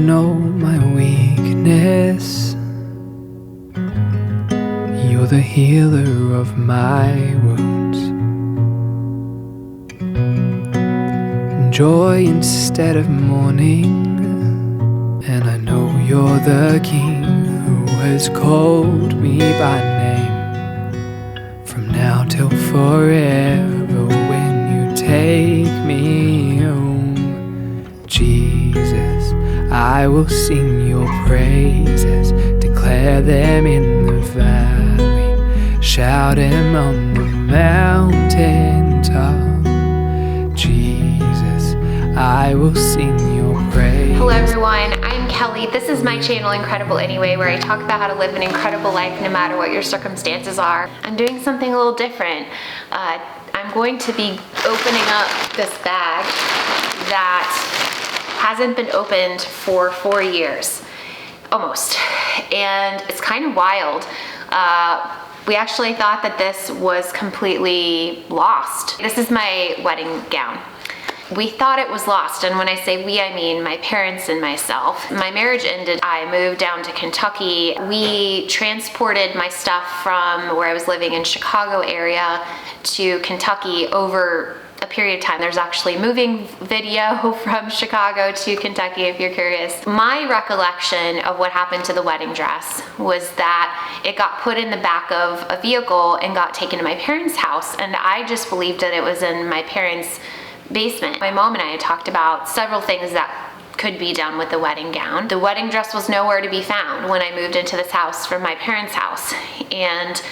know my weakness. You're the healer of my wounds. Joy instead of mourning. And I know you're the King who has called me by name. From now till forever, when you take me home, Jesus, I will sing your praises, declare them in the valley, shout them on the mountain top. Jesus, I will sing your praise. Hello everyone, I'm Kelly. This is my channel, Incredible Anyway, where I talk about how to live an incredible life no matter what your circumstances are. I'm doing something a little different. I'm going to be opening up this bag that hasn't been opened for 4 years, almost. And it's kind of wild. We actually thought that this was completely lost. This is my wedding gown. We thought it was lost, and when I say we, I mean my parents and myself. My marriage ended. I moved down to Kentucky. We transported my stuff from where I was living in Chicago area to Kentucky over a period of time. There's actually a moving video from Chicago to Kentucky if you're curious. My recollection of what happened to the wedding dress was that it got put in the back of a vehicle and got taken to my parents' house, and I just believed that it was in my parents' basement. My mom and I had talked about several things that could be done with the wedding gown. The wedding dress was nowhere to be found when I moved into this house from my parents' house, and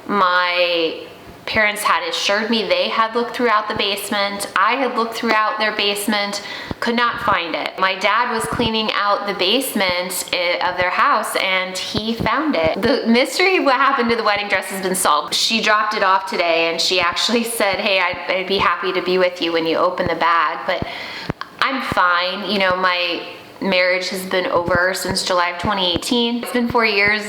my parents had assured me they had looked throughout the basement. I had looked throughout their basement, could not find it. My dad was cleaning out the basement of their house and he found it. The mystery of what happened to the wedding dress has been solved. She dropped it off today and she actually said, hey, I'd be happy to be with you when you open the bag, but I'm fine. You know, my marriage has been over since July of 2018. It's been 4 years.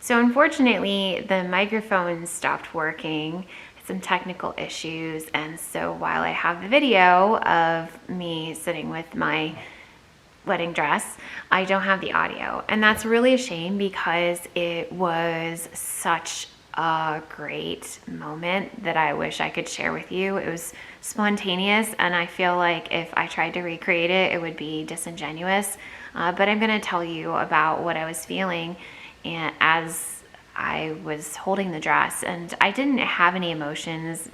So unfortunately, the microphone stopped working, some technical issues, and so while I have the video of me sitting with my wedding dress, I don't have the audio. And that's really a shame because it was such a great moment that I wish I could share with you. It was spontaneous, and I feel like if I tried to recreate it, it would be disingenuous. But I'm gonna tell you about what I was feeling and as I was holding the dress, and I didn't have any emotions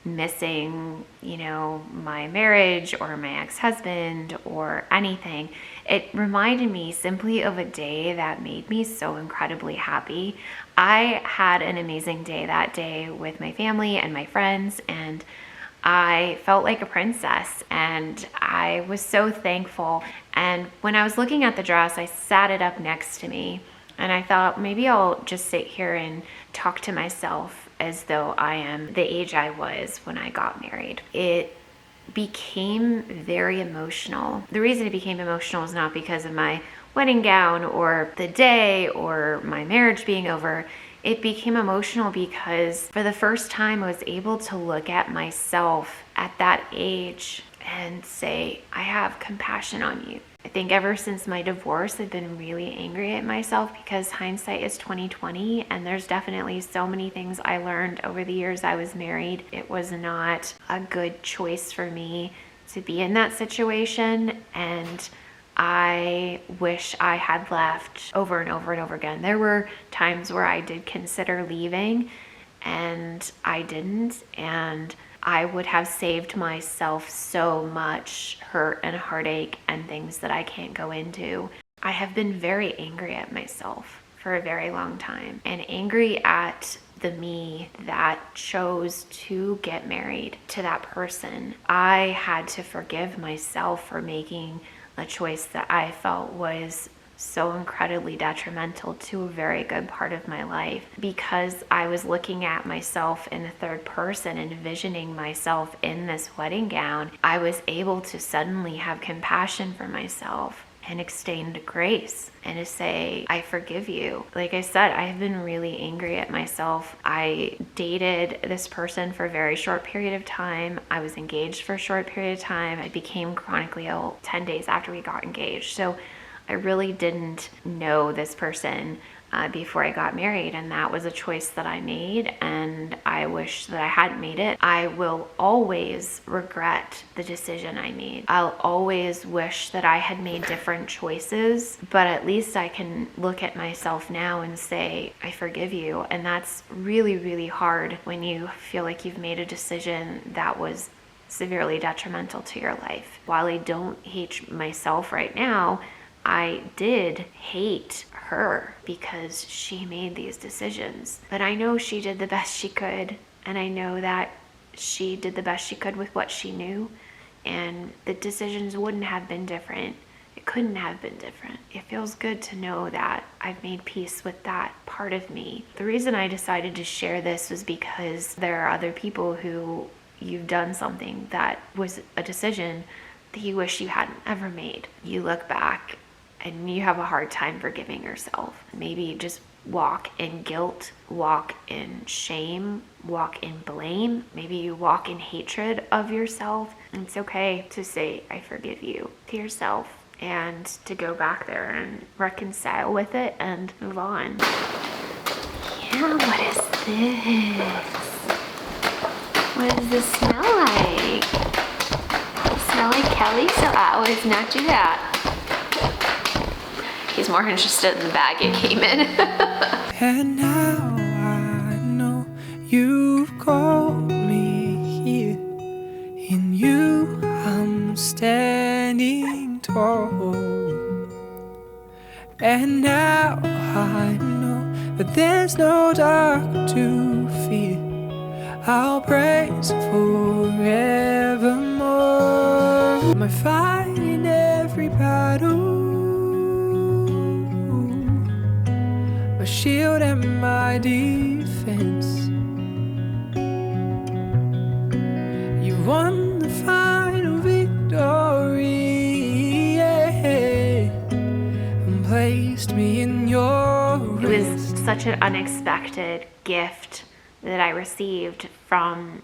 missing, you know, my marriage or my ex-husband or anything. It reminded me simply of a day that made me so incredibly happy. I had an amazing day that day with my family and my friends, and I felt like a princess, and I was so thankful. And when I was looking at the dress, I sat it up next to me, and I thought maybe I'll just sit here and talk to myself as though I am the age I was when I got married. It became very emotional. The reason it became emotional is not because of my wedding gown or the day or my marriage being over. It became emotional because for the first time I was able to look at myself at that age and say, I have compassion on you. I think ever since my divorce, I've been really angry at myself because hindsight is 20/20, and there's definitely so many things I learned over the years I was married. It was not a good choice for me to be in that situation, and I wish I had left over and over and over again. There were times where I did consider leaving, and I didn't, and I would have saved myself so much hurt and heartache and things that I can't go into. I have been very angry at myself for a very long time, and angry at the me that chose to get married to that person. I had to forgive myself for making a choice that I felt was so incredibly detrimental to a very good part of my life, because I was looking at myself in the third person and envisioning myself in this wedding gown. I was able to suddenly have compassion for myself and extend grace and to say, I forgive you. Like I said, I have been really angry at myself. I dated this person for a very short period of time. I was engaged for a short period of time. I became chronically ill 10 days after we got engaged. So I really didn't know this person before I got married, and that was a choice that I made, and I wish that I hadn't made it. I will always regret the decision I made. I'll always wish that I had made different choices, but at least I can look at myself now and say, I forgive you. And that's really, really hard when you feel like you've made a decision that was severely detrimental to your life. While I don't hate myself right now, I did hate her because she made these decisions. But I know she did the best she could, and I know that she did the best she could with what she knew, and the decisions wouldn't have been different. It couldn't have been different. It feels good to know that I've made peace with that part of me. The reason I decided to share this was because there are other people who you've done something that was a decision that you wish you hadn't ever made. You look back and you have a hard time forgiving yourself. Maybe you just walk in guilt, walk in shame, walk in blame. Maybe you walk in hatred of yourself. And it's okay to say, I forgive you to yourself, and to go back there and reconcile with it and move on. Yeah, what is this? What does this smell like? Does it smell like Kelly? So I always not do that. He's more interested in the bag it came in. And now I know you've called me here. In you I'm standing tall. And now I know that there's no dark to fear. I'll praise forevermore. My fight in every battle, my shield and my defense. You won the final victory, yeah, and placed me in your It was rest. such an unexpected gift that I received from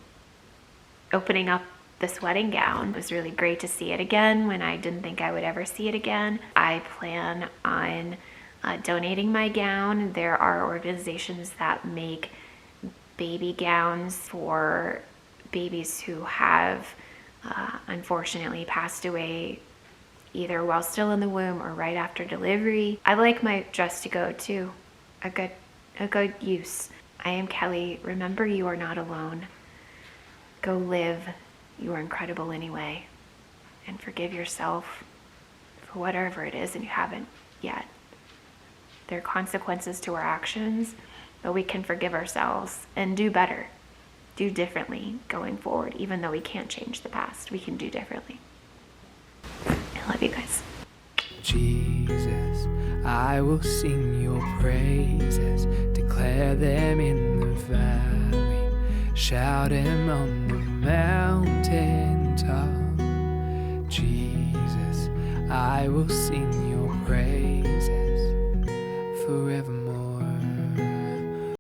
opening up this wedding gown. It was really great to see it again when I didn't think I would ever see it again. I plan on donating my gown. There are organizations that make baby gowns for babies who have unfortunately passed away either while still in the womb or right after delivery. I like my dress to go to a good use. I am Kelly. Remember, you are not alone. Go live. You are incredible anyway. And forgive yourself for whatever it is and you haven't yet. There are consequences to our actions, but we can forgive ourselves and do better, do differently going forward. Even though we can't change the past, we can do differently. I love you guys. Jesus, I will sing your praises, declare them in the valley, shout them on the mountain top. Jesus, I will sing your praises forevermore.